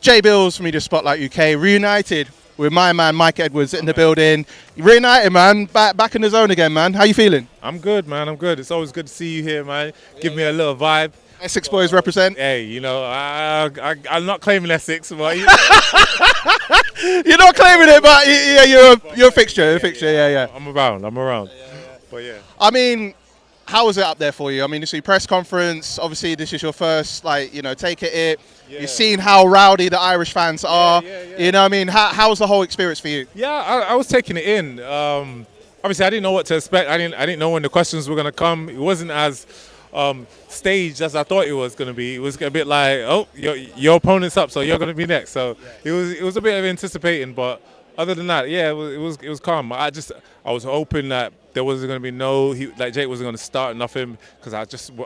Jay Bills from Media Spotlight UK, reunited with my man Mike Edwards in the building. Reunited, man, back in the zone again, man. How you feeling? I'm good, man. I'm good. It's always good to see you here, man. Give me a little vibe. Essex boys represent. Hey, I'm not claiming Essex, but You're not claiming it, but yeah, you're a fixture. You're a fixture. Yeah. I'm around. I'm around. But yeah. I mean, how was it up there for you? I mean, it's your press conference. Obviously, this is your first, take it. Yeah. You've seen how rowdy the Irish fans are. Yeah. You know what I mean? How was the whole experience for you? Yeah, I was taking it in. Obviously, I didn't know what to expect. I didn't know when the questions were gonna come. It wasn't as staged as I thought it was gonna be. It was a bit like, oh, your opponent's up, so you're gonna be next. So it was a bit of anticipating, but other than that, yeah, it was calm. I was hoping that there wasn't going to be Jake wasn't going to start nothing because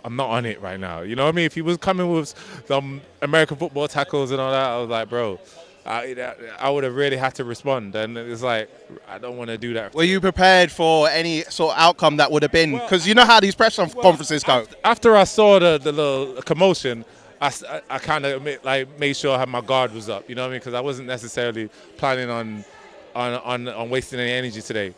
I'm not on it right now. You know what I mean? If he was coming with some American football tackles and all that, I was like, bro, I would have really had to respond. And it's like, I don't want to do that. Were you prepared for any sort of outcome that would have been? Because you know how these press conferences go. After I saw the little commotion, I kind of made sure I had my guard was up. You know what I mean? Because I wasn't necessarily planning on wasting any energy today.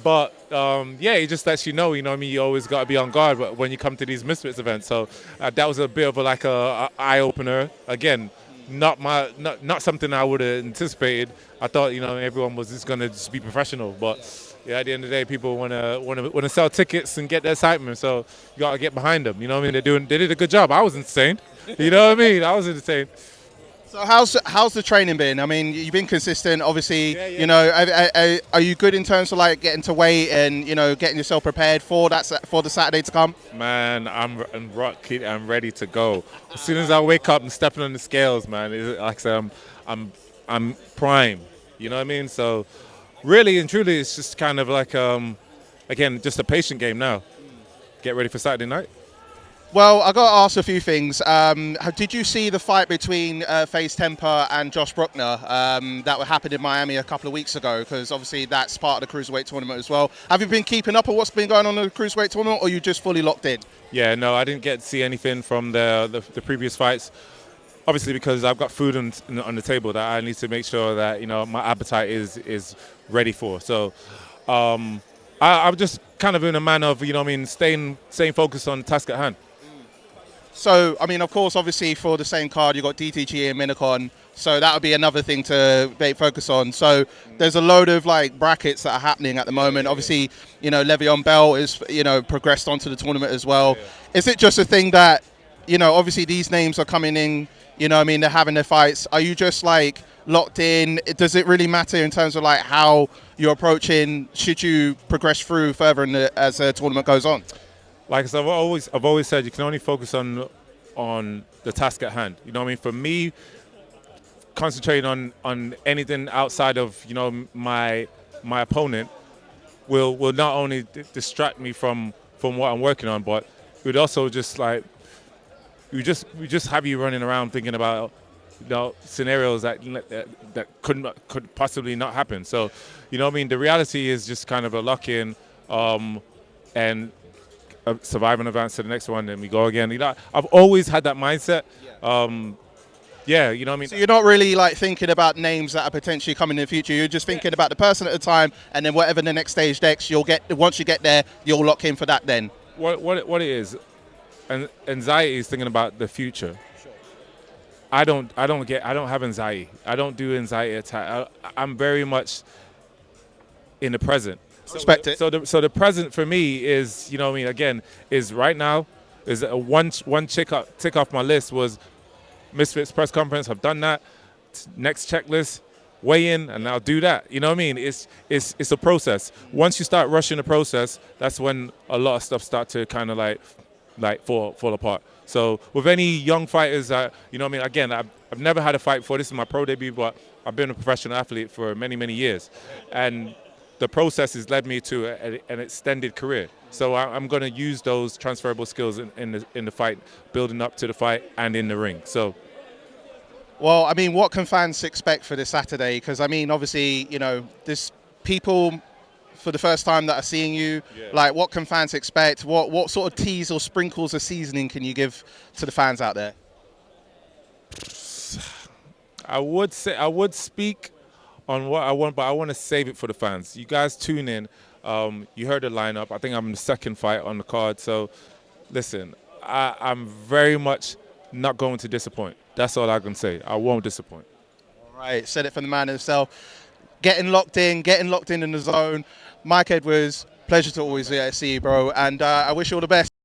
But it just lets you know what I mean, you always got to be on guard when you come to these Misfits events. So that was a bit of a eye opener. Again, not something I would have anticipated. I thought everyone was just gonna be professional, but yeah, at the end of the day, people want to sell tickets and get their excitement. So you got to get behind them. You know what I mean? They did a good job. I was insane. You know what I mean? I was insane. So how's the training been? I mean, you've been consistent, obviously. Yeah. You know, are you good in terms of getting to weight and getting yourself prepared for the Saturday to come? Man, I'm rocky. I'm ready to go. As soon as I wake up and stepping on the scales, man, like I said, I'm prime. You know what I mean? So really and truly, it's just kind of again, just a patient game now. Get ready for Saturday night. Well, I got to ask a few things. Did you see the fight between FaZe Temper and Josh Bruckner that happened in Miami a couple of weeks ago? Because obviously that's part of the Cruiserweight tournament as well. Have you been keeping up with what's been going on in the Cruiserweight tournament, or are you just fully locked in? Yeah, no, I didn't get to see anything from the previous fights. Obviously, because I've got food on the table that I need to make sure that my appetite is ready for. So I'm just kind of in a manner of staying focused on the task at hand. So, I mean, of course, obviously for the same card, you've got DTG and Minicon. So that would be another thing to focus on. So there's a load of brackets that are happening at the moment. Obviously, Le'Veon Bell is, progressed onto the tournament as well. Yeah. Is it just a thing that, obviously these names are coming in, they're having their fights. Are you just locked in? Does it really matter in terms of how you're approaching? Should you progress through further as the tournament goes on? Like I said, I've always said you can only focus on the task at hand. You know what I mean? For me, concentrating on anything outside of my opponent will not only distract me from what I'm working on, but it would also just we just have you running around thinking about scenarios that could possibly not happen. So you know what I mean? The reality is just kind of a lock in and survive and advance to the next one, and we go again. I've always had that mindset. Yeah, you know what I mean? So you're not really thinking about names that are potentially coming in the future. You're just thinking about the person at the time, and then whatever the next stage next, once you get there, you'll lock in for that then. What it is, and anxiety is thinking about the future. Sure. I don't have anxiety. I don't do anxiety attack. I'm very much in the present. Respect it. So the present for me is, again, is right now, is one tick off my list was Misfits press conference. I've done that. Next checklist, weigh in, and I'll do that. You know what I mean? It's a process. Once you start rushing the process, that's when a lot of stuff start to kind of fall apart. So with any young fighters, you know what I mean? Again, I've never had a fight before. This is my pro debut, but I've been a professional athlete for many, many years. And the process has led me to an extended career. So I'm going to use those transferable skills in the fight, building up to the fight and in the ring. So, well, I mean, what can fans expect for this Saturday? Because, I mean, obviously, there's people for the first time that are seeing you. Yeah. What can fans expect? What sort of teas or sprinkles of seasoning can you give to the fans out there? I would speak on what I want, but I want to save it for the fans. You guys tune in. You heard the lineup. I think I'm the second fight on the card. So, listen, I'm very much not going to disappoint. That's all I can say. I won't disappoint. All right, said it from the man himself. Getting locked in the zone. Mike Edwards, pleasure to always see you, bro. And I wish you all the best.